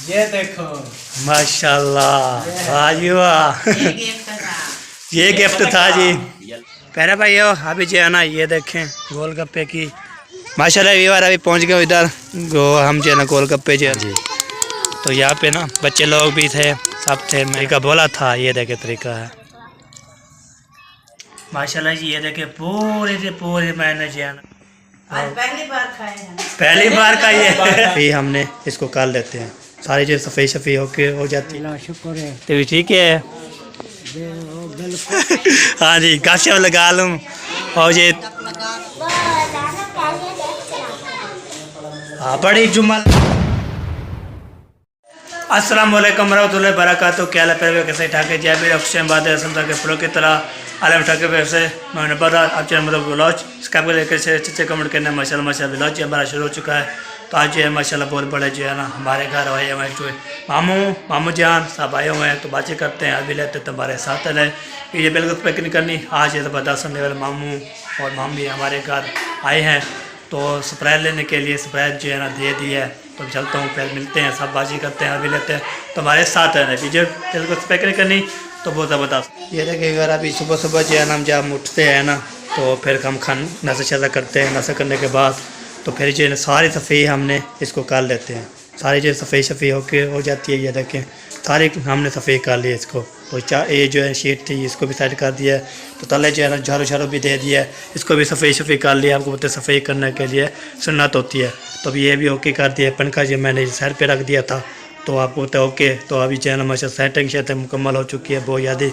ये देखो माशाल्लाह, वाह जी वाह। ये गिफ्ट था जी। पहले भाई अभी जो है ना, ये देखें गोलगप्पे की माशाल्लाह व्यूअर अभी पहुंच गए इधर। हम जो है ना गोलगप्पे जो है जी, तो यहाँ पे ना बच्चे लोग भी थे, सब थे। मैं का बोला था, ये देखे तरीका है माशाल्लाह जी। ये देखे पूरे से पूरे मैंने जो है ना आज पहली बार खाए हैं। पहली बार का ये हमने इसको काल लेते हैं, सारी चीज़ सफ़ेद सफ़ेद होके हो जाती है। शुक्र है। तो ठीक है। हाँ जी, गाछिया लगा लूँ और ये बड़ी जुम्मन। अस्सलाम वालेकुम रहमतुल्लाहि बरकातहू। क्या हाल है? कैसे ठाके जय मेरे अक्षय बात है असम के फ्लो की तरह आलम ठाके पे से मैंने बता आप चैनल मतलब व्लॉग इसका भी लेकर से अच्छे कमेंट करना। माशाल्लाह माशाल्लाह व्लॉग जो हमारा शुरू हो चुका है। तो आज जो है माशाल्लाह बहुत बड़े जो है ना हमारे घर आए हुए जो है मामू जान सब आए हुए हैं। तो बातें करते हैं, अभी लेते तो हमारे साथ है। ये बिल्कुल पिकनिक करनी आज है ज़बरदस्त होने वाले। मामू और मामी हमारे घर आए हैं, तो सरप्राइज लेने के लिए सरप्राइज जो है ना दे दी है। तो चलता हूँ, फिर मिलते हैं, सब बाजी करते हैं, अभी लेते हैं। तो हमारे साथ है बीजे बिल्कुल पैक नहीं करनी तो बहुत ज़बरदस्त। ये देखिए अगर अभी सुबह सुबह जो है ना हम जब उठते हैं ना, तो फिर हम नशा शा करते हैं। नशा करने के बाद तो फिर जो है सारी सफ़ेद हमने इसको काट लेते हैं। सारी जो सफ़ेद सफ़ेद होके हो जाती है। ये देखें सारी हमने सफ़ेद कर लिया इसको। तो ये जो है शीट थी इसको भी साइड कर दिया है। तो तले जो है ना झाड़ू झाड़ू भी दे दिया है, इसको भी सफ़ेद सफ़ेद कर लिया। आपको बोलते सफ़ेद करने के लिए सुन्नत होती है। तो अभी ये भी ओके कर दिया। पंखा जो मैंने साइड पे रख दिया था, तो आपको बोलते ओके। तो अभी जो है ना माशा सेटिंग शायद मुकम्मल हो चुकी है बहुत ज़्यादा।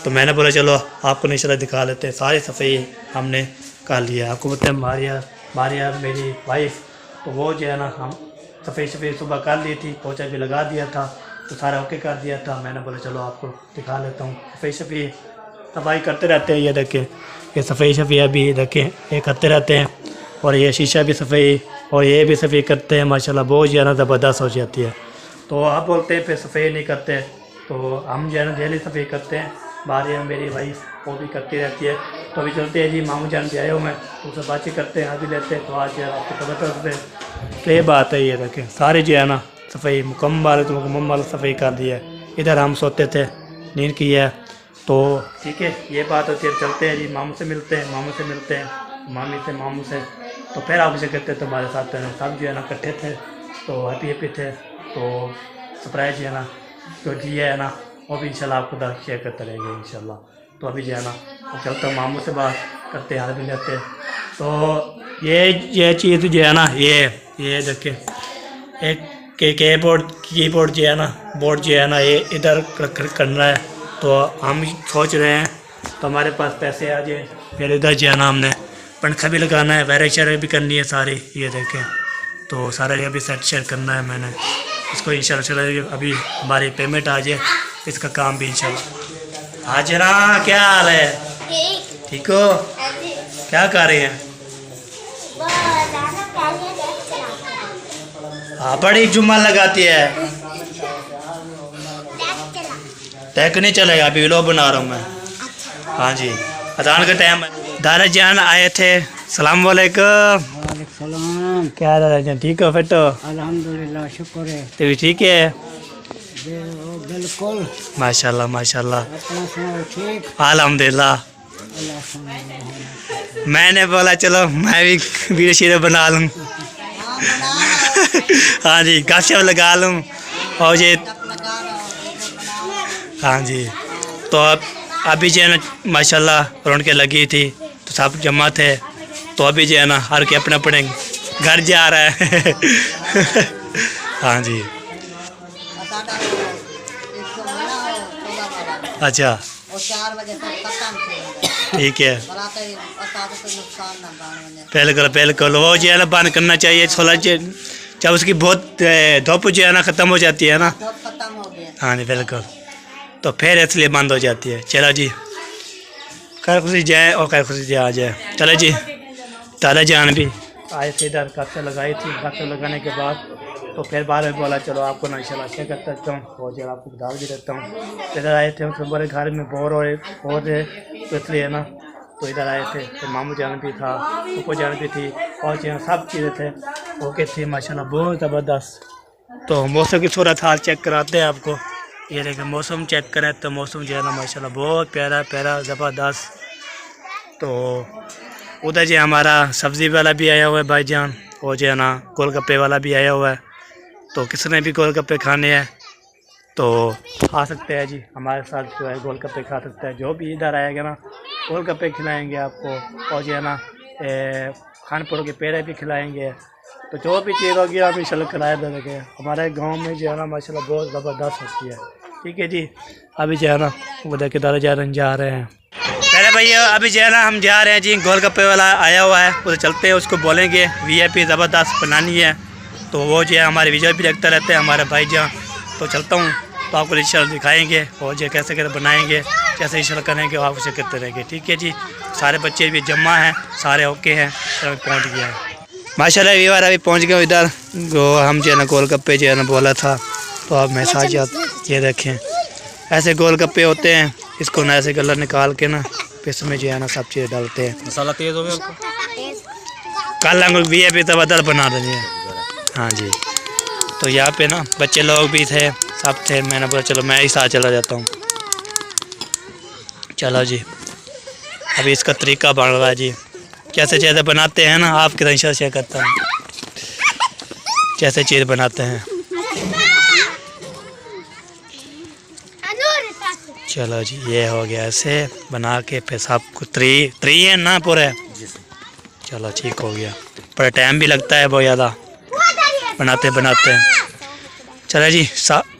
तो मैंने बोला चलो आपको इंशाल्लाह दिखा लेते हैं। सारी सफ़ेद हमने कर लिया। आपको बोलते हैं मारिया मेरी वाइफ, तो वो जो है ना हम सफ़ेद सुबह कर ली थी, पोछा भी लगा दिया था, तो सारा ओके कर दिया था। मैंने बोला चलो आपको दिखा लेता हूँ। सफ़ेद सफाई करते रहते हैं। ये देखें ये सफ़ेद अभी देखें ये करते रहते हैं। और ये शीशा भी सफ़ेद और ये भी सफ़ेद करते हैं। माशाल्लाह बहुत ज़्यादा ज़बरदस्त हो जाती है। तो आप बोलते हैं फिर सफ़ेद नहीं करते, तो हम जो है ना डेली सफ़ेद करते हैं। बाहर मेरी वाइफ वो भी करती रहती है। तो अभी चलते हैं जी, मामू जान भी आए हुए हैं, तो सब बातचीत करते हैं, अभी लेते हैं। तो आज यार आपको पता करते हैं क्या बात है। ये देखें सारे जो है ना सफ़ेद मुकम्मल सफ़ेद कर दिया है। इधर हम सोते थे, नींद की है। तो ठीक है, ये बात होती है। चलते हैं जी, मामू से मिलते हैं, मामी से मामू से। तो फिर आप उसे कहते तो हमारे साथ सब जो है ना इकट्ठे थे, तो हैप्पी थे। तो सरप्राइज जो है ना जो दिया है ना वो भी इंशाल्लाह आपको शेयर करते रहेंगे इंशाल्लाह। तो अभी जो है ना तो चलता हूँ, मामू से बात करते हैं, भी लेते हैं। तो ये चीज़ जो है ना ये देखिए एक कीबोर्ड जो है ना बोर्ड जो है ना ये इधर करना है। तो हम सोच रहे हैं तो हमारे पास पैसे आ जाए, फिर इधर जो है ना हमने पंखा भी लगाना है, वायरिंग भी करनी है सारी। ये देखें तो सारा ये भी सेट करना है मैंने इसको इंशाल्लाह। अभी हमारी पेमेंट आ जाए, इसका काम भी इंशाल्लाह। हाजरा क्या हाल है? ठीक हो? क्या कर रहे हैं? हाँ बड़ी जुम्मा लगाती है। टैक नहीं चलेगा, अभी व्लॉग बना रहा हूँ मैं। हाँ जी, अजान का टाइम है। दादा जान आए थे, सलाम वालेकुम। सलाम। क्या दादा जान ठीक हो? फिर तो अल्हम्दुलिल्लाह शुक्र है। तो ठीक है बिल्कुल माशाल्लाह माशाल्लाह। अपना सुनाओ ठीक? अल्हम्दुलिल्लाह। अल्लाह सुनाओ। मैंने बोला चलो मैं भी वीडियो शीडियो बना लूँ। हाँ जी, गाछिया लगा लूँ और ये हाँ जी। तो अब अभी जो है ना माशाल्लाह रौनकें लगी थी, तो सब जमा थे। तो अभी जो है ना हर के अपने अपने घर जा रहा है। हाँ जी अच्छा ठीक है। बिल्कुल वो जो है ना बंद करना चाहिए सोलह जब उसकी बहुत धूप जो है ना ख़त्म हो जाती है ना। हाँ जी बिल्कुल, तो फिर इसलिए बंद हो जाती है। चलो जी, खैर खुशी जाए और खैर खुशी जाए आ जाए। चलो जी, दादा जान भी आए थे इधर, कच्चा लगाई थी। कच्चा लगाने के बाद तो फिर बाद में बोला चलो आपको ना इंशाल्लाह शेयर करता रहता हूँ और जो आपको बता भी देता हूँ। इधर आए थे तो बड़े घर में बोर हो रहे तो इसलिए ना तो इधर आए थे। तो मामू जान भी था, फूफो जान भी थी और जो सब चीज़ें थे ओके थी माशाल्लाह बहुत ज़बरदस्त। तो मौसम की सूरत हाल चेक कराते हैं आपको। ये देखिए मौसम चेक करें तो मौसम जो है ना माशाल्लाह बहुत प्यारा प्यारा ज़बरदस्त। तो उधर जो हमारा सब्ज़ी वाला भी आया हुआ है भाईजान, और जो है ना गोलगप्पे वाला भी आया हुआ है। तो किसने भी गोलगप्पे खाने हैं तो खा सकते हैं जी, हमारे साथ जो है गोलगप्पे खा सकते हैं। जो भी इधर आएगा ना गोलगप्पे खिलाएंगे आपको, और जो है ना खानपुर के पेड़े भी खिलाएंगे। तो जो भी चीज़ होगी आप इंशाल्लाह खिलाए देंगे। हमारे गांव में जो है ना माशाल्लाह बहुत ज़बरदस्त होती है। ठीक है जी, अभी जो है ना उधर के दादा जा रहे हैं। पहले भैया अभी जो है ना हम जा रहे हैं जी, गोलगप्पे वाला आया हुआ है, उधर चलते हैं, उसको बोलेंगे VIP ज़बरदस्त बनानी है। तो वो जो है हमारे वीडियो भी देखते रहते हैं हमारे भाईजान। तो चलता हूँ तो आपको इंशाल्लाह दिखाएंगे, और जो कैसे कैसे बनाएंगे, कैसे इंशाल्लाह करेंगे, आप उसे करते रहेंगे। ठीक है जी, सारे बच्चे भी जमा हैं, सारे ओके हैं, तो पहुँच गया है माशाल्लाह। ये बार अभी पहुँच गए इधर। हम जो है ना गोलगप्पे जो है ना बोला था, तो आप मैं साथ ये देखें ऐसे गोलगप्पे होते हैं। इसको ना ऐसे गला निकाल के ना इसमें जो है ना सब चीज़ डालते हैं। मसाला तेज़ हो गया, कल हम VIP तबदल बना देंगे। हाँ जी, तो यहाँ पे ना बच्चे लोग भी थे, सब थे। मैंने बोला चलो मैं ही साथ चला जाता हूँ। चलो जी, अभी इसका तरीका बन रहा है जी, कैसे चीज़ें बनाते हैं ना आपके तरह शेयर करता हूँ, कैसे चीज़ बनाते हैं। चलो जी, ये हो गया, ऐसे बना के फिर सब कुछ त्री है ना पूरे। चलो ठीक हो गया, पर टाइम भी लगता है बहुत ज़्यादा बनाते बनाते। चलो जी,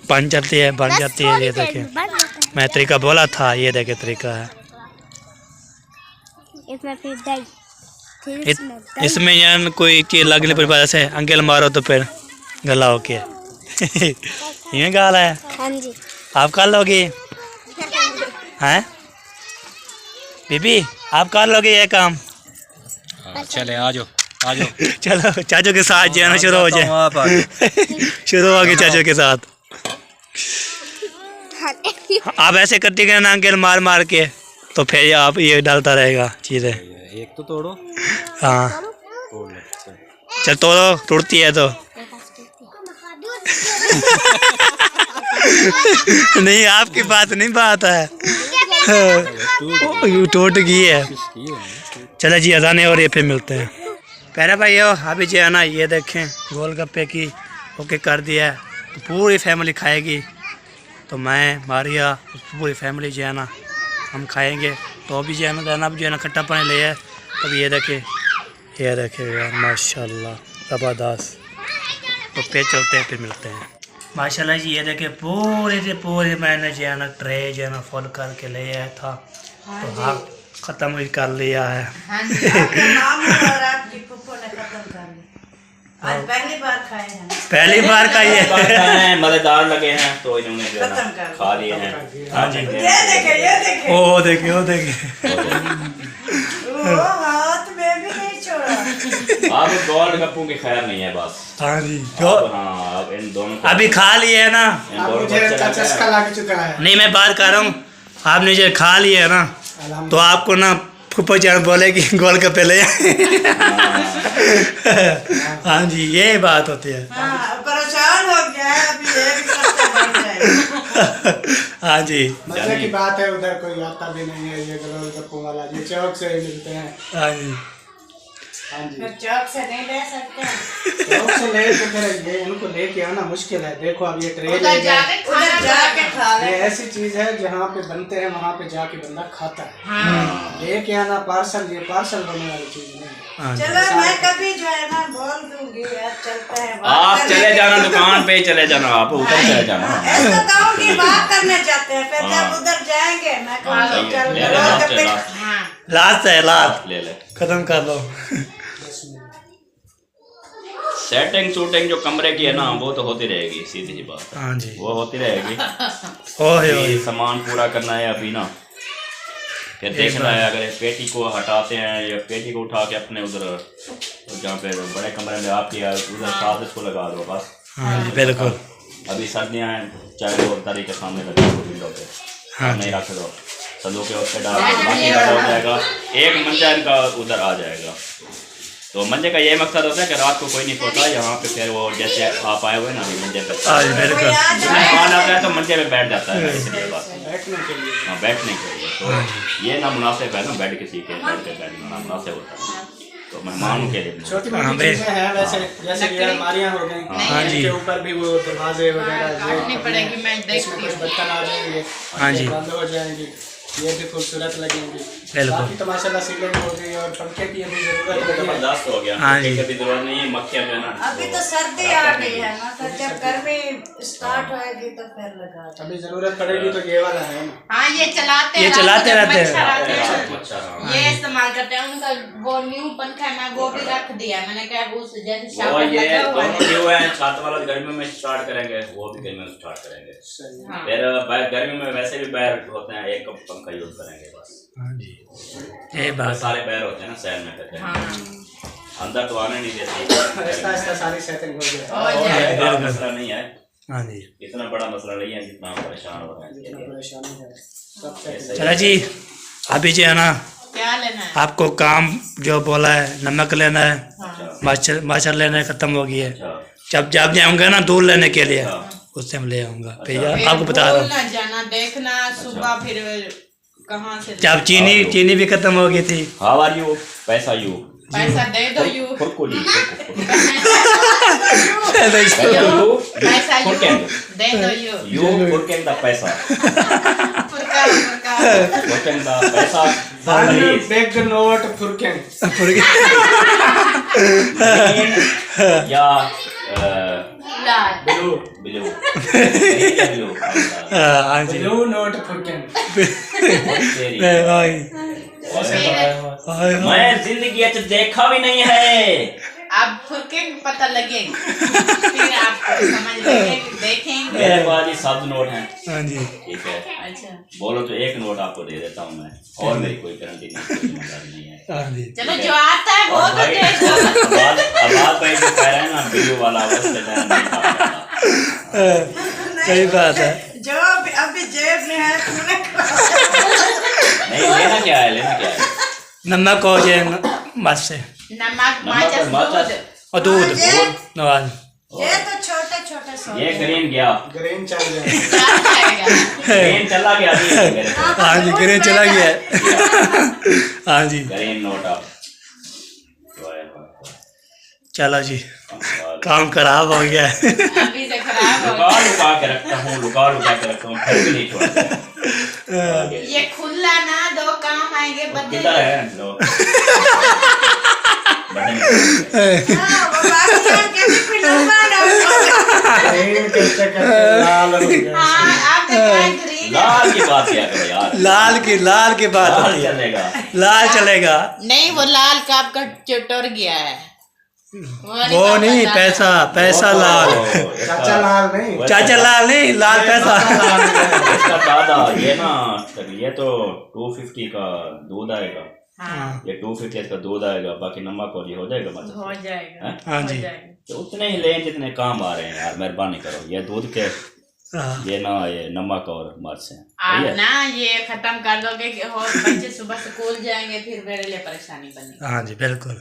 बन जाती है ये देखें, मैं तरीका बोला था, ये देखे तरीका है। इसमें यार कोई चीज़ लगने पर ऐसे अंकेल मारो तो फिर गला हो के ये गाल है। हाँ जी, आप कर लोगी हैं बीबी, आप कर लोगे ये काम? चले आ जाओ आ जाओ। चलो चाचू के साथ जाना शुरू हो जाए। शुरू हो गए चाचू के साथ। आप ऐसे करती गए ना अंकेल मार मार के, तो फिर आप ये डालता रहेगा चीज़ें। एक तो तोड़ो। हाँ तोड़ लो, चल तोड़ो, टूटती है तो नहीं आपकी बात नहीं बात है, टूट गई है। चलो जी, अजाने और ये फिर मिलते हैं। पहले भाई अभी जो है ना ये देखें गोलगप्पे की ओके कर दिया है, तो पूरी फैमिली खाएगी। तो मैं मारिया पूरी फैमिली जो है ना हम खाएंगे। तो अभी जो है ना जनाब जो है ना खट्टा पानी ले है। अब ये देखे यार माशाल्लाह ज़बरदस्त। तो फिर चलते हैं, फिर मिलते हैं। माशाल्लाह जी, ये देखे पूरे से पूरे मैंने जो है ना ट्रे जो है ना फुल करके ले आया था। तो हाँ ख़त्म ही कर लिया है। हाँ जी, आपके मामू और आपकी फूफो ने खत्म कर लिया। आज पहली बार खाए हैं। पहली बार का ये मज़ेदार लगे हैं तो इन्होंने जो है खत्म ना कर खा लिए हैं। हाँ जी, ये देखे ओ देखे वो हाथ में भी नहीं छोड़ा। आप गोलगप्पों की खैर नहीं है बस। हाँ जी, जो हाँ अब इन दोनों को अभी खा लिए है ना। इन दोनों को चस्का लग चुका है। नहीं मैं बात कर रहा हूँ, आपने जो खा लिया है ना तो आपको ना फूफा जान बोलेगी गोलगप्पे ले। हाँ जी, ये बात होती है। हाँ, परेशान हो गया है अभी, एक सप्ताह बढ़ जाएगा। हाँ जी, मजे की बात है, उधर कोई आता भी नहीं है ये गोलगप्पों वाला, ये चौक से ही मिलते हैं। हाँ जी, हाँ जी, फिर चौक से नहीं ले सकते। चौक से ले तो फिर ये इनको लेके आना मुश्किल है। देखो अब ये ट्रे ले उधर गए। जाके खा ये ले। ऐसी चीज है जहाँ पे बनते हैं वहाँ पे जाके बंदा खाता है। लेके आना पार्सल, ये पार्सल बनने वाली चीज नहीं है। हाँ जी। चलो मैं कभी जो है ना बोल दूंगी यार, चलते हैं बात आप करने। चले जाना दुकान पे ही चले जाना, आप उधर चले जाना। ऐसा कहूँगी बात करने जाते हैं, फिर जब उधर जाएंगे मैं कहूँगी चल ले ले लास्ट गोलगप्पे। लास्ट हाँ, लास्ट है, लास्ट ले ले। खत्म कर दो। सेटिंग शूटिंग जो कमरे की है ना वो तो होती रहेगी, सीधी सी बात है, हाँ जी, वो होती रहेगी। ओहे अभी सामान पूरा करना है अभी ना, फिर देखना है अगर पेटी को हटाते हैं या पेटी को उठा के अपने उधर जहाँ पे बड़े कमरे में आपकी उधर साथ इसको लगा दो बस। हाँ जी बिल्कुल। अभी सर्दियाँ हैं, चाहे वो दरी के सामने लगा दो विंडो पे, हाँ नहीं रख दो संदूक के उससे डाल दो, बाकी लगा हो जाएगा। एक मंचा इनका उधर आ जाएगा। तो मंजे का ये मकसद होता है कि रात को कोई नहीं सोता यहाँ पे, फिर वो जैसे आप आए हुए ना अभी मंजे पे, हाँ जी बिल्कुल। मेहमान आता है तो मंजे पे बैठ जाता है, इसलिए बात बैठने के लिए। हाँ बैठने के लिए। तो ये ना मुनासिब है ना बेड किसी के बेड पे बैठना ना मुनासिब होता है, तो मेहमानों के लिए छोटी हाँ, मोटी चीजें हैं वैसे, जैसे ये अलमारियां हो गई, हाँ जी। के ऊपर भी वो दरवाजे वगैरह काटनी पड़ेगी, मैं इसमें देखती कुछ हूँ। बर्तन आ जाएंगे, हाँ जी। बंद हो जाएंगी, ये भी खूबसूरत लगेंगी। बिल्कुल। बाकी तो माशाल्लाह सीलिंग हो गई और पंखे की अभी जरूरत लगी है। जबरदस्त हो गया, हाँ जी। कभी जरूरत नहीं है, मक्खियाँ जो है ना अभी तो सर्दी आ गई है ना, तो जब गर्मी स्टार्ट होएगी तो फिर लगा दो। अभी जरूरत पड़ेगी तो ये वाला है ना। हाँ ये चलाते ये रात को चलाते जब रहते हैं। मच्छर आते हैं, अच्छा हाँ। ये इस्तेमाल करते हैं। उनका वो न्यू पंखा है, मैं वो भी रख दिया, मैंने कहा वो जैसे वो शावर ये लगा हुआ दोनों है। जो है छत वाला गर्मियों में स्टार्ट करेंगे, वो भी गर्मियों में स्टार्ट करेंगे। सही है। हाँ। फिर गर्मी में वैसे भी पैर होते हैं, एक पंखा यूज करेंगे बस। हाँ जी ये बात। सारे पैर होते हैं ना शहर में कहते हैं, हाँ अंदर तो आने नहीं देते। आहिस्ता आहिस्ता सारी सेटिंग हो गया। हो जाए। बड़ा मसला नहीं है, हाँ जी इतना बड़ा मसला नहीं है जितना आप परेशान हो रहे जितना हैं। परेशानी है सब सेटिंग। चला जी, अभी जो है ना क्या लेना है? आपको काम जो बोला है, नमक लेना है, हाँ। मच्छर लेना है, खत्म हो गई है। अच्छा जब जब जाऊंगा ना दूध लेने के लिए, अच्छा। उससे हम ले आऊंगा भैया, फिर आपको बता रहा भूल हूँ। ना जाना, देखना सुबह फिर कहाँ से जब चीनी भी खत्म हो गई थी। How are you? पैसा यू पैसा दे दो यू, फुरकुली पैसा यू फुरकेंग दे दो यू, यू फुरकेंग द पैसा फुरका फुरका। फुरकेंग द पैसा One big note फुरकें। या लाल ब्लू ब्लू ब्लू हाँ जी ब्लू नोट फुरकें। मैं जिंदगी अच्छा देखा भी नहीं है। अब फुरके पता लगेगा, फिर आप समझ लेंगे, देखेंगे। मेरे पास ये 7 नोट हैं, हाँ जी ठीक है, अच्छा बोलो तो एक नोट आपको दे देता हूँ मैं, और मेरी कोई गारंटी नहीं, कोई जिम्मेदारी नहीं है। हाँ जी चलो जो आता है वो और तो भाई दे दो। आवाज भाई जो कह रहे हैं ना ब्लू वाला उससे मैं नहीं खा सकता। सही बात है। जो अभी जेब में है तूने नहीं लेना क्या है, लेना क्या है? नमक हो जाए बस से, नमक नमक माचिस और दूध। और दूध नवाज। ये तो छोटे छोटे सौ ये ग्रीन गया, ग्रीन चल जाए। जाएगा। ग्रीन चला गया अभी मेरे को। हाँ जी ग्रीन चला गया है। हाँ जी ग्रीन नोट आप चलो जी, काम खराब हो गया है। अभी से खराब हो लुका लुका के रखता हूँ, लुका लुका के रखता हूँ, फिर भी नहीं छोड़ता। आगे। ये खुला ना दो, काम आएंगे बदले। किधर है लो बटन ग्रीन करते करते लाल हो गया। हाँ आप दिखाए ग्रीन। लाल की बात किया करो यार, लाल की बात लाल होती है। चलेगा। लाल चलेगा, नहीं वो लाल का आपका चटोर गया है, वो नहीं पैसा लाल। चाचा लाल नहीं। चाचा लाल नहीं, लाल पैसा। इसका दादा ये ना, ये तो 250 का दूध आएगा, हाँ ये 250 इसका दूध आएगा, बाकी नमक और ये हो जाएगा मतलब। हो जाएगा। हैं? हाँ हो जी जाएगा। तो उतने ही लें जितने काम आ रहे हैं यार, मेहरबानी करो। ये दूध के हाँ ये ना, ये नमक और मिर्च है। आप ना ये खत्म कर दोगे कि हो बच्चे सुबह स्कूल जाएंगे, फिर मेरे लिए परेशानी बनेगी। हाँ जी बिल्कुल।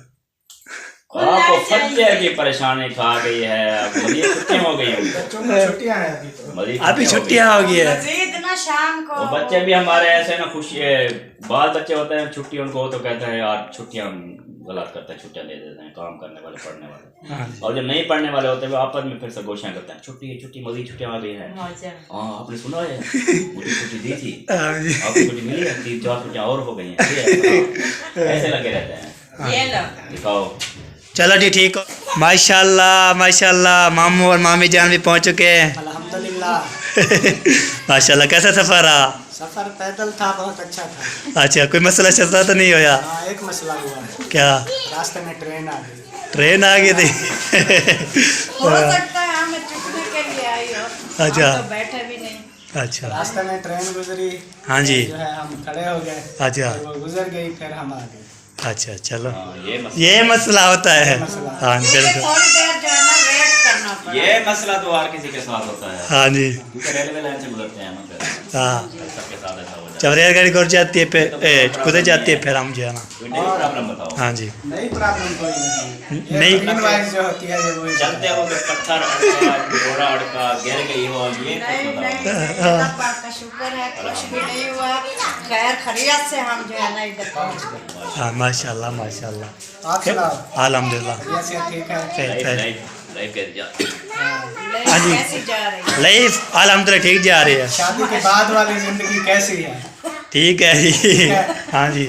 आपको फज्जर की परेशानी खा गई है, अब मजीद छुट्टियां हो गई हैं उनको। बच्चों को छुट्टियां हैं अभी तो। मजीद अभी हो छुट्टियां हो गई है। मजीद ना शाम को गई। तो बच्चे भी हमारे ऐसे ना खुशी है, बाल बच्चे होते हैं छुट्टी उनको हो तो कहते हैं यार छुट्टियां गलत करते हैं, छुट्टियां दे देते हैं काम करने वाले पढ़ने वाले। हाँ जी और जो नहीं पढ़ने वाले होते हैं वो आपस में फिर सरगोशियां करते हैं, छुट्टी मजीद छुट्टियां आ गई है। हो जाए। हाँ आपने सुना है, मुझे छुट्टी दी थी, हाँ जी आपको छुट्टी मिली है, 3-4 छुट्टियां और हो गई हैं। हाँ, ऐसे लगे रहते हैं। ये लो दिखाओ चलो जी ठीक हो। माशाल्लाह माशाल्लाह, मामू और मामी जान भी पहुंच चुके हैं। अल्हम्दुलिल्लाह। माशाल्लाह, कैसा सफर रहा? सफर पैदल था, बहुत अच्छा था। अच्छा, कोई मसला शसला तो नहीं होया? हाँ एक मसला हुआ, क्या? रास्ते में ट्रेन आ गई। ट्रेन आ गई थी? हो सकता है हमें चुकने के लिए आई हो, अच्छा। हम तो बैठे भी नहीं। अच्छा रास्ते में ट्रेन गुजरी, हाँ जी जो है हम खड़े हो गए, अच्छा फिर वो गुजर गई, फिर हम आ गए। अच्छा चलो, हाँ, ये मसला ये मसला होता है। मसला। हाँ क्योंकि बिल्कुल। थोड़ी देर जो है ना वेट करना पड़ा। ये मसला तो हर किसी के साथ होता है, हाँ जी, क्योंकि रेलवे लाइन से गुजरते हैं ना, फिर हाँ। सबके साथ ऐसा हो जाता जब रेलगाड़ी गुजर जाती है फिर गुजर जाती है फिर हम जो है ना, है। कोई नई प्रॉब्लम बताओ। हाँ जी, नई प्रॉब्लम कोई नहीं, ये नई- ग्रीन वाइज जो होती है ये वही चलते हो कि पत्थर अड़का, घोड़ा अड़का, गिर गई हो, ये नहीं कुछ नहीं, बताओ। अल्लाह पाक का शुक्र है, कुछ भी नहीं हुआ, खैर खैरियत से हम जो है ना इधर पहुंच गए। हाँ माशाल्लाह माशाल्लाह, आप सुनाओ, अल्हम्दुलिल्लाह। ये से ठीक है। ठीक है। लाइफ कैसे जा हाँ जी। कैसी जा रही है? लाइफ अल्हम्दुलिल्लाह ठीक जा रही है, शादी के बाद वाली जिंदगी कैसी है? ठीक है जी। हाँ जी,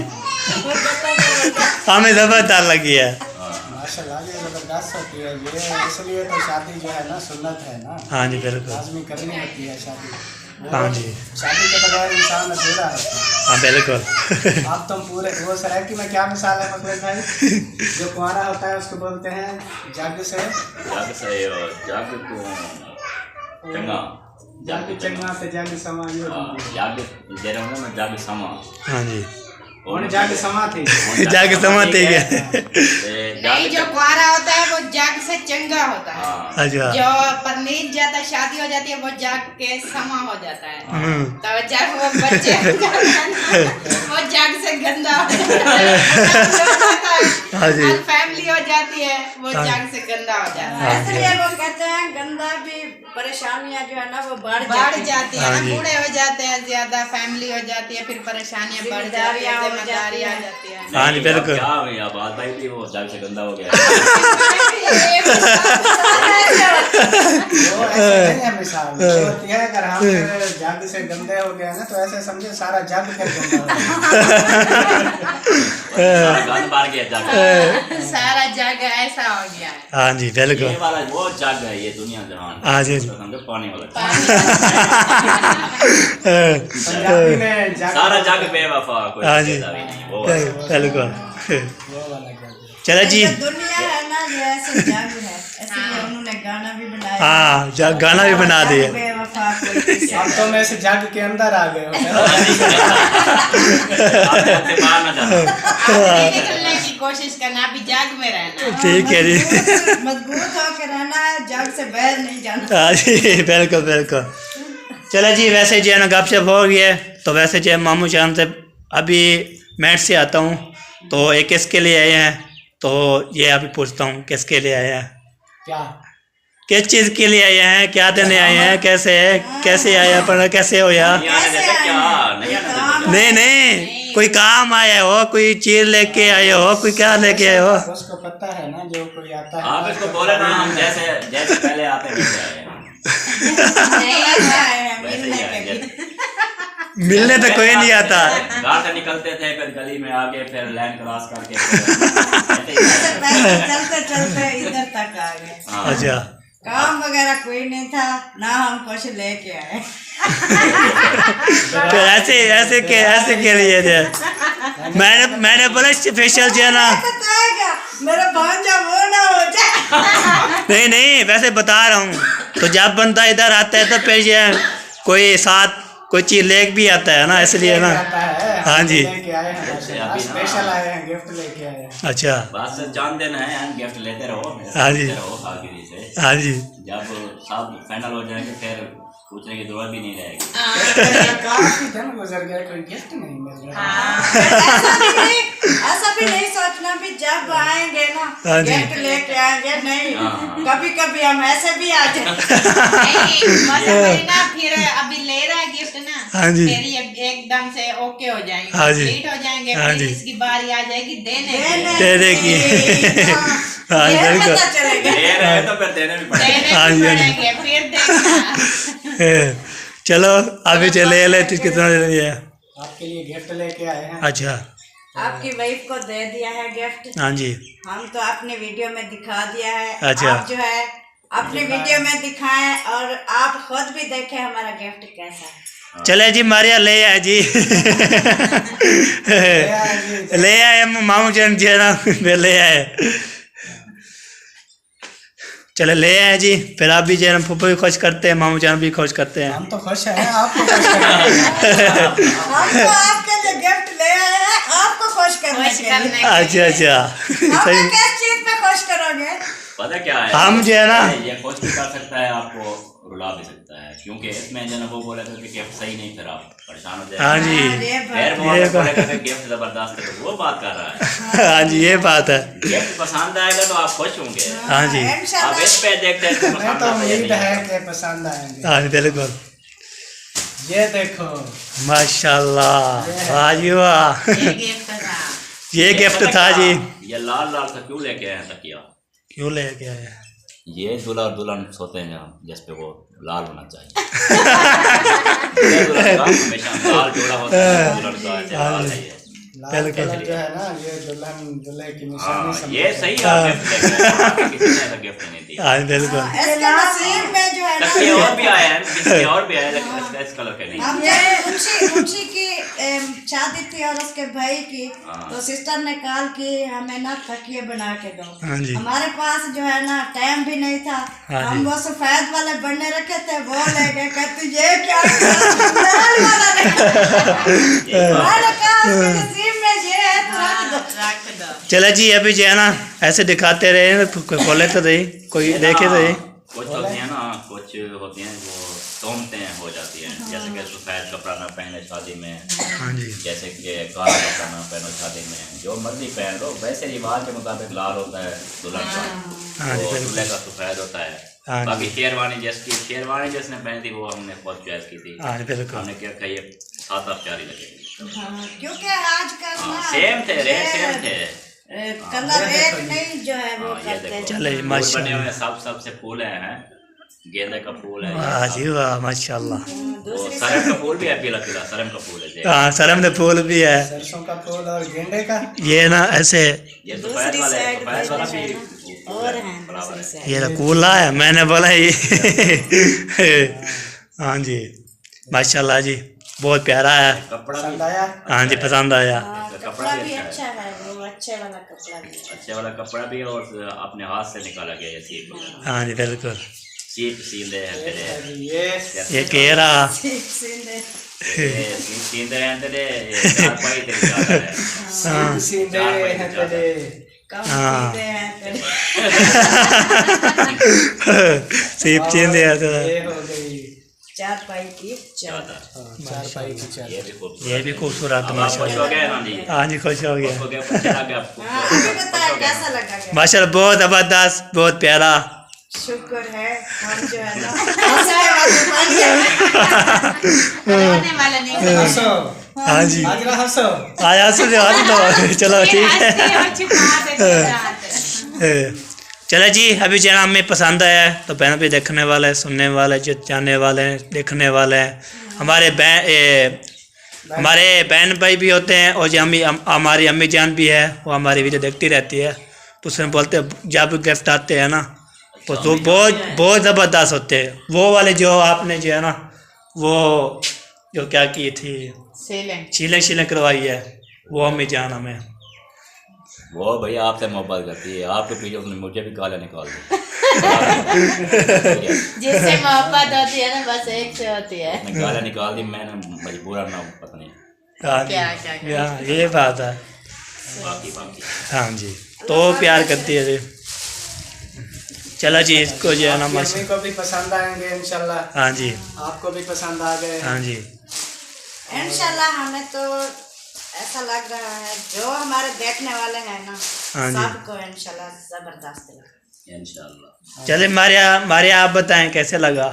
हमें जबरदस्त लगी है। माशाल्लाह ये जबरदस्त होती है ये, इसलिए तो शादी जो है ना सुन्नत है ना, हाँ जी बिल्कुल, लाजमी करनी होती है शादी। हाँ जी, शादी के बगैर इंसान अधूरा है। हाँ बिल्कुल। आप तुम पूरे वो सरायकी में क्या मिसाल है मकबूल भाई? जो कुंवारा होता है उसको बोलते हैं जग से जग को चंगा जग चंगा से जग समा यो जग दे रहा हूँ ना, जग समा हाँ जी, और जग समा थी। जाके समाते ही है। नहीं, जो कुआरा होता है वो जग से चंगा होता है, अच्छा, जो परनीत जाता शादी हो जाती है वो जग के समा हो जाता है, तो जब वो बच्चे हो जाते हैं ना, वो जग से गंदा हो जाता हाँ जी। है, और फैमिली हो जाती है वो हाँ। जग से गंदा हो जाता हाँ है। जी। इसलिए वो कहते हैं गंदा भी परेशानियां जो है ना वो बढ़ जाती है हाँ ना, जी। बूढ़े हो जाते हैं, ज्यादा फैमिली हो जाती है, फिर परेशानियां बढ़ जाती है, जिम्मेदारी आ जाती है। हाँ जी बिल्कुल। क्या हुई अब बात भाई थी, वो जग से गंदा हो गया। वो ऐसे नहीं है मिसाल, ये होती है अगर हम जग से गंदे हो गए ना तो ऐसे समझे सारा जग फिर गंदा हो सारा गंद मार गया जग। सारा जग ऐसा हो गया है। हाँ जी ये बिल्कुल। वाला वो जग है, ये दुनिया जहान। हाँ जी। तो समझो पानी वाला जग। पंजाबी में जग सारा जग बेवफा, कोई हाँ जी कहता भी नहीं, वो वाला। बिल्कुल। वो वाला जग। चलो जी, तो दुनिया है ना जो ऐसे जग है, इसलिए उन्होंने गाना भी बनाया। हाँ गाना भी बना दिए। बेवफा कोई किसी अब तो मैं इस जग के अंदर आ गए हो। आप से बाहर ना जाना। नहीं निकलने की कोशिश करना, अभी जग में रहना, ठीक है जी। मजबूत होकर रहना है, जग से बाहर नहीं जाना। हाँ जी बिल्कुल बिल्कुल। चलो जी, वैसे जो है ना गपशप हो गई है, तो वैसे जो है मामू चांद से अभी मैट से आता हूँ, तो ये किसके लिए आए हैं, तो ये अभी पूछता हूँ किसके लिए आए हैं, क्या किस चीज़ के लिए आए हैं, क्या देने आए हैं, कैसे आया पर कैसे हो यार? नहीं आने देते क्या? नहीं आने देते। नहीं नहीं, कोई काम आया हो, कोई चीज लेके आए हो, कोई क्या लेके आए हो? उसको पता है ना जो कोई आता है। आप इसको बोले ना, हम जैसे जैसे पहले आते हैं वैसे आए हैं। नहीं ऐसा है, वैसे ही मिलने आए के हैं। लिए। मिलने तो कोई नहीं आता। गाँव से निकलते थे, फिर गली में आके, फिर लाइन क्रॉस करके, फिर ऐसे ही ऐसे आए। पहले चलते चलते इधर तक आ गए, हाँ। अच्छा, काम वगैरह कोई नहीं था ना, हम कुछ लेके आए। तो ऐसे के लिए थे। मैंने बोला स्पेशल जो है ना, बताएगा मेरा भांजा वो ना हो जाए। नहीं वैसे बता रहा हूँ, तो जब बंदा इधर आता है तो फिर ये कोई साथ कोई चीज लेके भी आता है ना, इसलिए ना। आता है, हाँ जी। लेके आए हैं, स्पेशल आए हैं, गिफ्ट लेके आए हैं। अच्छा, बस जान देना है, हम गिफ्ट लेते रहो, हाँ जी। लेते रहो आखिरी से। हाँ जी, जब सब फाइनल हो जाएंगे फिर पूछने की जरूरत भी नहीं रहेगी। काफी दिन गुजर गए, कोई गिफ्ट नहीं मिल रहा। ऐसा भी नहीं सोचना भी जब आएंगे हाँ ना जी। गिफ्ट लेके आएंगे, नहीं हाँ। कभी कभी हम ऐसे भी आ जाए। ना फिर अभी ले रहा है गिफ्ट ना, हाँ जी। फिर ये एकदम से ओके हो जाएंगे, हाँ जी। कंप्लीट हो जाएंगे, हाँ फिर जी। इसकी बारी आ जाएगी देने देने की। हाँ, ये बिल्कुल। पता चलेगा, ले रहे तो फिर देने भी पड़ेगा। देने हाँ भी जी, हाँ जी। पड़ेंगे, फिर देखना। चलो अभी चले ले कितना दे दिया? आपके लिए गिफ्ट लेके आए हैं। अच्छा, आपकी वाइफ को दे दिया है गिफ्ट, हाँ जी, हम तो अपने वीडियो में दिखा दिया है। अच्छा। आप जो है अपने वीडियो में दिखाएं और आप खुद भी देखें हमारा गिफ्ट कैसा है। चले जी मारिया ले आए जी। ले आए मामू जान जी है ना, फिर ले आए। चले ले आए जी, फिर आप भी जो है ना फूफो भी खुश करते हैं, मामू जान भी खुश करते हैं। हम तो खुश हैं, आपको खुश करेंगे। हम तो आपके लिए गिफ्ट ले आए हैं, आपको खुश करने के लिए। अच्छा अच्छा, आप सही। किस चीज पे खुश करोगे? पता क्या है, हम जो है ना ये खुश भी कर सकता है, आपको रुला भी सकता है, क्योंकि इसमें जो है वो बोला था कि गिफ्ट सही नहीं, फिर आप परेशान हो जाए। हाँ जी फिर वो ये बोलेगा कि गिफ्ट जबरदस्त है, तो वो बात कर रहा है। हाँ जी ये बात है। गिफ्ट पसंद आएगा तो आप खुश होंगे। हाँ जी आप इस पे देखते हैं कि मैं पसंद तो आता है या उम्मीद नहीं है आता। कि पसंद आएंगे। हाँ जी बिल्कुल ये देखो माशाल्लाह वाह जी वाह। ये गिफ्ट था। ये गिफ्ट था जी। ये लाल लाल सा क्यों लेके आए हैं तकिया? क्यों ले गया है? ये दूल्हा और दुल्हन सोते हैं जहाँ, जिस पे वो लाल होना चाहिए। दूल्हा का हमेशा लाल जोड़ा होता है, दुल्हन का ऐसे लाल है ये। लाल कलर जो है ना, ये दुल्हन दूल्हे की निशानी हाँ, समझो। ये सही है, आप गिफ्ट लेके आए हैं, आपको किसी ने ऐसा गिफ्ट नहीं दिया। हाँ बिल्कुल इसके नसीब में जो है ना, तकिए और भी आए हैं, किसी और भी आए, लेकिन इसका इस कलर के नहीं। हम जब उनकी की शादी थी और उसके भाई की, हाँ। तो सिस्टर ने कहा कि हमें ना तकिए बना के दो। हाँ जी हमारे पास जो है ना टाइम भी नहीं था, हाँ जी। हम वो सफेद वाले बनने रखे थे, वो ले गए। कहते ये क्या लाल वाला मैंने कहा उसके नसीब में ये है तो रख दो। रख दो। चलो जी अभी जो है ना ऐसे दिखाते रहे, कोई खोले तो रही, कोई देखे तो रही। कुछ होती है ना, कुछ होती हैं वो तोमते हैं हो जाती हैं, जैसे कि सफेद कपड़ा ना पहने शादी में, हाँ जी जैसे कि काला कपड़ा ना पहनो शादी में, जो मर्जी पहन लो। वैसे रिवाज के मुताबिक लाल होता है दुल्हन का, हाँ जी वो बिल्कुल दूल्हे का सफेद होता है। हाँ जी। बाकी शेरवानी जिसने पहनी थी वो हमने बहुत चॉइस की थी। हाँ जी बिल्कुल हमने क्या कहा, ये सात आप प्यारी लगेगी। हाँ, क्योंकि आजकल हाँ, ना सेम थे, रेट सेम थे। कलर एक नहीं जो है वो हाँ, ये करते देखो, चले, फूल माशाल्लाह। बने हुए सबसे फूल हैं, गेंदे का फूल है, वाह जी वाह माशाल्लाह। वो सरम का फूल भी है, पीला पीला सरम का फूल है ये। हाँ सरम में फूल भी है। सरसों का फूल और गेंडे का। ये ना ऐसे ये सफेद वाला है, सफेद वाला भी और हैं बराबर दूसरी है। साइड। ये तो कूला है, मैंने बोला ये। हाँ जी माशाल्लाह जी बहुत प्यारा है। कपड़ा पसंद भी आया। हाँ जी पसंद आया। हाँ, कपड़ा कपड़ा भी भी अच्छा अच्छा है, वो अच्छे वाला कपड़ा भी है। अच्छे वाला कपड़ा भी है, और अपने हाथ से निकाला गया ये सीप वगैरह। हाँ जी बिल्कुल सीप सींदे हैं तेरे, ये ये केरा सींदे। सीप सींदे हैं तेरे, ये चारपाई तेरी चादर है। हाँ सींदे चारपाई हैं की चादर। तेरे। कम हाँ। सींदे हैं तेरे। सीप चीन दिया तो ये हो गई चारपाई की चादर। चादर, चारपाई की चादर। ये भी खूबसूरत। ये भी खूबसूरत अब आप खुश हो माशाल्लाह। गए ना जी? हाँ जी खुश हो गया खुश हो गए, अच्छा लगा आपको? हाँ, अभी खुश बताया हो गए कैसा ना? लगा क्या? माशाल्लाह बहुत जबरदस्त बहुत प्यारा। शुक्र है हम जो है ना हंसने वाले बन गए। रोने वाला नहीं था। हंसो हाँ जी आज ना हंसो। आया सुन हंस दो चलो ये ठीक है। हंसते और छुपा देते जाते। चलो जी अभी जो है ना हमें पसंद आया है तो बहन भी देखने वाले हैं, सुनने वाले जो जानने वाले हैं, देखने वाले हैं। हमारे बहन भाई भी होते हैं और जो हमारी अम्मी जान भी है, वो हमारी वीडियो देखती रहती है। तो उसमें बोलते हैं जब गिफ्ट आते हैं ना तो बहुत ज़बरदस्त होते हैं। वो वाले जो आपने जो है ना वो जो क्या की थी सीलिंग शीलें करवाई है, वो अम्मी जान हमें। वो भैया आपसे मोहब्बत करती है, आपके पीछे उसने मुझे भी गालियाँ निकाल दी। जिससे मोहब्बत होती है ना बस एक से होती है। उसने गालियाँ निकाल दी, मैंने मजबूर ना पता नहीं। हाँ क्या जी हाँ ये बात है। बाकी हाँ जी तो प्यार करती है जी। चलो जी इसको जो है ना आपकी मस्त। अम्मी को भी पसंद आएंगे इंशाल्लाह। हाँ जी आपको भी पसंद आ गए। हाँ जी इंशाल्लाह हमें तो ऐसा लग रहा है जो हमारे देखने वाले हैं ना हाँ जी। सबको इंशाल्लाह जबरदस्त लगा। इंशाल्लाह। चले मारिया आप बताएं कैसे लगा?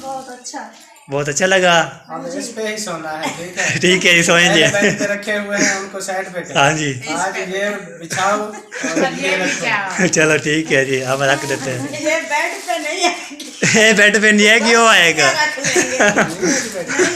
बहुत अच्छा। बहुत अच्छा लगा। अब इस पे ही सोना है, ठीक है। ठीक है सोएंगे। पहले बेड पे रखे हुए हैं, उनको साइड पे करो। हाँ जी आज ये बिछाओ और ये ये भी रखो। क्या चलो ठीक है जी हम रख देते हैं। ये बेड पे नहीं आएगी, ये बेड पे नहीं है कि वो आएगा। रख लेंगे। नहीं,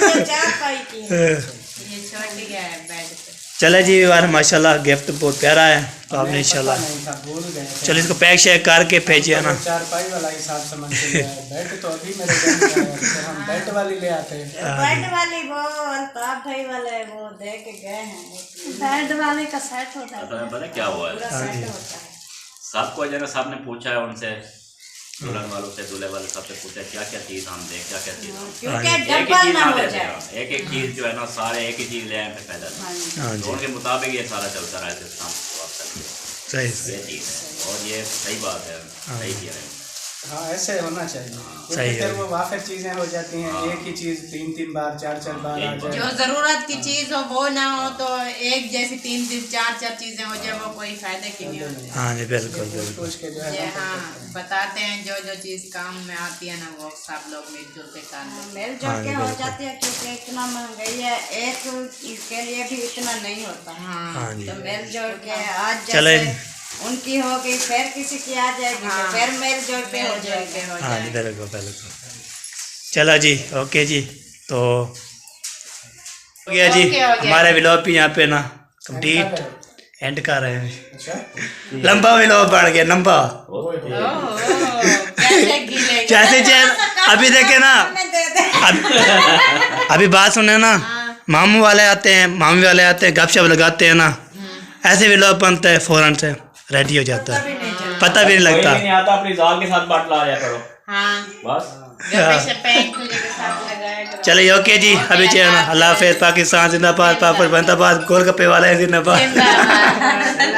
ये चारपाई की है। ये छोटी है बेड पे। चले जी यार माशाल्लाह गिफ्ट बहुत प्यारा है तो आपने हमें इंशाल्लाह पता नहीं था, भूल गए थे। चलो इसको पैक शेक करके भेजिए ना। चारपाई वाला हिसाब समझ के लिया है। बेड तो अभी मेरे घर में है, फिर हम बेड वाली ले आते हैं। बेड वाली वो अल्ताफ भाई वाले वो दे के गए हैं। बेड वाले का सेट होता है, तो पता है क्या हुआ है, पूरा सेट होता है। सबको जो है ना सबने पूछा है उनसे, दुल्हन वालों से दूल्हे वाले सबसे पूछा क्या क्या चीज़ हम दें, क्या क्या चीज़ हम क्योंकि एक ही डबल चीज़ ना ना हो दे जाए। दें। एक एक चीज़ जो है ना सारे एक ही चीज़ ले आए फिर फायदा नहीं। हाँ तो जी उनके मुताबिक ये सारा चलता रहा है सिस्टम। सही ये चीज़ है और ये सही बात है, सही किया है। हाँ ऐसे होना चाहिए, सही क्योंकि है। फिर वो वाफिर चीजें हो जाती हैं, एक ही चीज 3-3 बार 4-4 बार आ जो जाए। जरूरत की चीज हो वो ना हो तो एक जैसी 3-3 4-4 चीजें हो जाए, वो कोई फायदे की नहीं होती। हाँ जी बिल्कुल बिल्कुल। सोच के जो है ये ना, हाँ बताते हैं जो जो चीज काम में आती है ना वो सब लोग मिलजुल के कर लेते मिल जुल के हो जाती है, क्योंकि इतना महंगाई है, एक के लिए भी इतना नहीं होता। हैं। हाँ जी तो मिल जुल के आज चले। जैसे उनकी हो गई, फिर किसी की आ जाएगी, तो फिर मिल जुल के हो जाएगी। हाँ जी बिल्कुल बिल्कुल। चलो जी ओके जी, तो हो गया जी ओके, हो गया। हमारे व्लॉग भी यहाँ पे ना कंप्लीट एंड कर रहे हैं। अच्छा लंबा व्लॉग बढ़ गया लंबा, ओह, कैसे गीले जैसे अभी देखे ना, अभी बात सुने ना, मामू वाले आते हैं, मामी वाले आते हैं, गपशप लगाते हैं ना, ऐसे व्लॉग बनते हैं, फौरन से रेडी हो जाता है, पता भी नहीं कोई लगता। भी नहीं आता, अपनी जाल के साथ बाट ला करो हाँ बस। गप्पे शप्पे एक दूसरे के साथ लगाया करो। चलिए ओके जी, अभी चलो अल्लाह हाफिज़, पाकिस्तान जिंदाबाद, पापड़ बनताबाद, गोलगप्पे वाले जिंदाबाद। जिंदाबाद।